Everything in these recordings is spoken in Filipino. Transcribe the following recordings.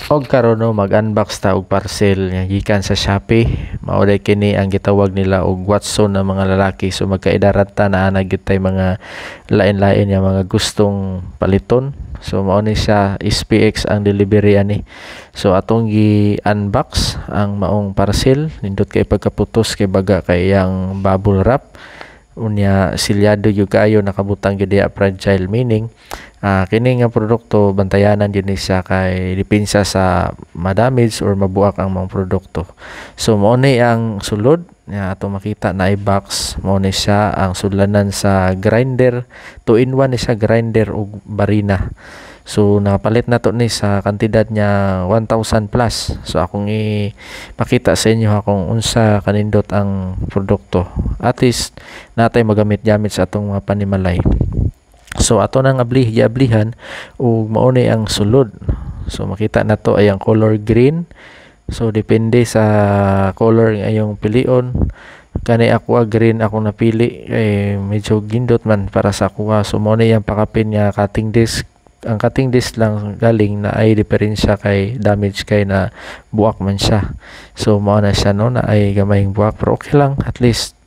Og karon no mag-unbox ta og parcel nga gikan sa Shopee. Mao day kini ang gitawag nila og Watson ng mga lalaki. So magkaidaran ta na gyud tay mga lain-lain nga mga gustong paliton. So mao ni siya SPX ang delivery ani. So atong gi-unbox ang maong parcel. Nindot kay pagkaputos kay baga kay yang bubble wrap. Unya silyado yung kayo nakabutang gyud diha fragile, meaning kini nga produkto bantayanan din siya kay depensa sa madamage or mabuak ang mga produkto. So mao ni ang sulod nga ato makita na i-box. Mao ni siya ang sudlanan sa grinder, 2-in-1 ni siya, grinder ug barina. So napalit na to ni sa kantidad niya 1,000 plus. So akong ipakita sa inyo kung unsa kanindot ang produkto. At least natay magamit-gamit sa atong mga panimalay. So ato nang giablihan ug mao ni ang sulod. So makita na to ay ang color green. So depende sa color nga ayong pilion. Kani aqua green ako napili kay medyo gindot man para sa aqua. So mao ni ang pakapin nga cutting disc. Ang cutting disc lang galing na ay diferensya kay damage kay na buwak man siya. So mao na siya no na ay gamayng buwak, pero okay lang, at least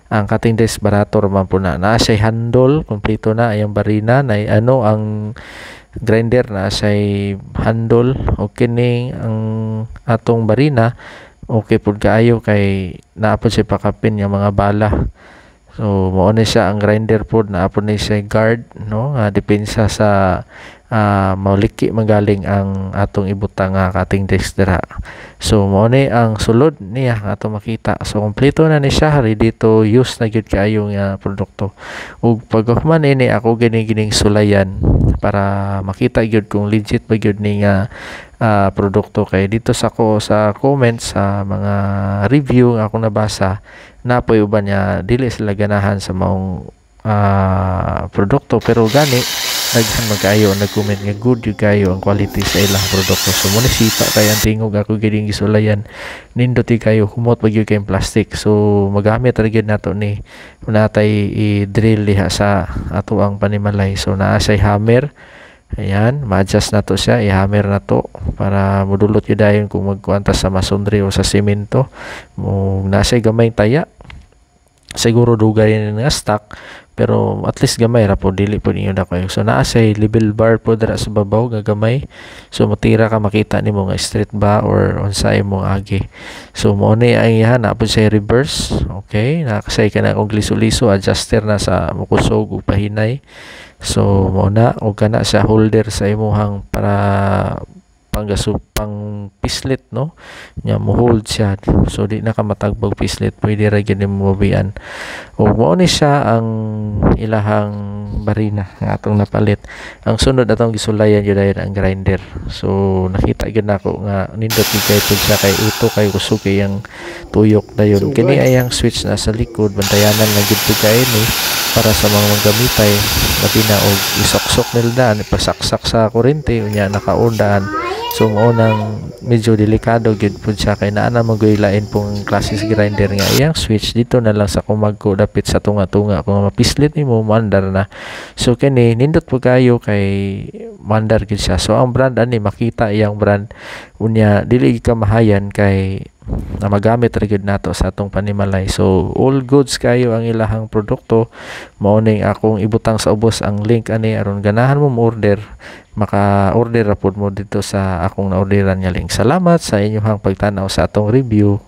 ang cutting disc barato man po na. Naa siya handle, kompleto na ayang barina na ano ang grinder na siya handle. Okay ni ang atong barina okay pud kaayo kay naapod siya pakapin yung mga bala. So mao ni siya ang grinder pod, naapod ni siya guard no nga depensa sa mauliki magaling ang atong ibutang nga cutting disc dira. So mao ni ang sulod niya nga ato makita. So kompleto na ni siya, ready to use na gyud kaayo nga produkto. Ug paghuman ini ako gining sulayan para makita gyud kung legit ba gyud ni nga produkto. Kay dito sa comments sa mga review nga akong nabasa, napoy uban niya dili sila ganahan sa maong produkto, pero gani naghan magkayo nag-comment nga good yung kayo ang quality sa ilang produkto. So muna sipa kay ang tingog ako gining gisulayan, nindoti kayo humot pag yung kayong plastic. So magamit ra gyud nato ni natay i-drill diha sa ato ang panimalay. So naa say hammer. Ayan, ma-adjust na to siya, i-hammer na to para modulot yun dayon kung magkuanta sa masondre o sa simento. Nasa gamay taya, siguro dugay nga stock, pero at least gamay ra po, dili po ninyo na kayo. So nasa level bar po dara sa babaw nga gamay. So matira ka makita nimo nga straight ba or unsay mong agi. So mo ni ang ihan na po sa reverse. Okay, nakasay ka na og liso-liso, adjuster na sa mukusog ug pahinay. So mo na og kana sa holder sa imuhang para pang pislit no nya mo hold siya, so di na ka matagbog pislit, pwede ra gyud mo mabiyan. Ug mao ni siya ang ilahang barina nga atong napalit. Ang sunod atong gisulayan gyud dayon ang grinder. So nakita gyud nako nga nindot ni kay pud siya kay uto kay kusog kay ang tuyok dayon. Kini ay ang switch na sa likod, bantayanan na gyud pud kay ni para sa mga gamitay labi na og isok-sok nila ipasaksak sa kuryente unya nakaundan. So mao nang medyo delikado gyud pud siya kay naa na magoylain pong klases grinder nga iyang switch dito na lang sa kumagko dapit sa tunga-tunga, kung mapislit nimo mandar na. So kini nindot pud kayo kay mandar gyud siya. So ang brand ani makita iyang brand unya dili ka mahayan kay na magamit ra gyud nato sa atong panimalay. So all goods kayo ang ilahang produkto. Mao ning akong ibutang sa ubos ang link ani aron ganahan mo order, maka-order ra pud mo dito sa akong na-orderan nga link. Salamat sa inyong pagtanaw sa atong review.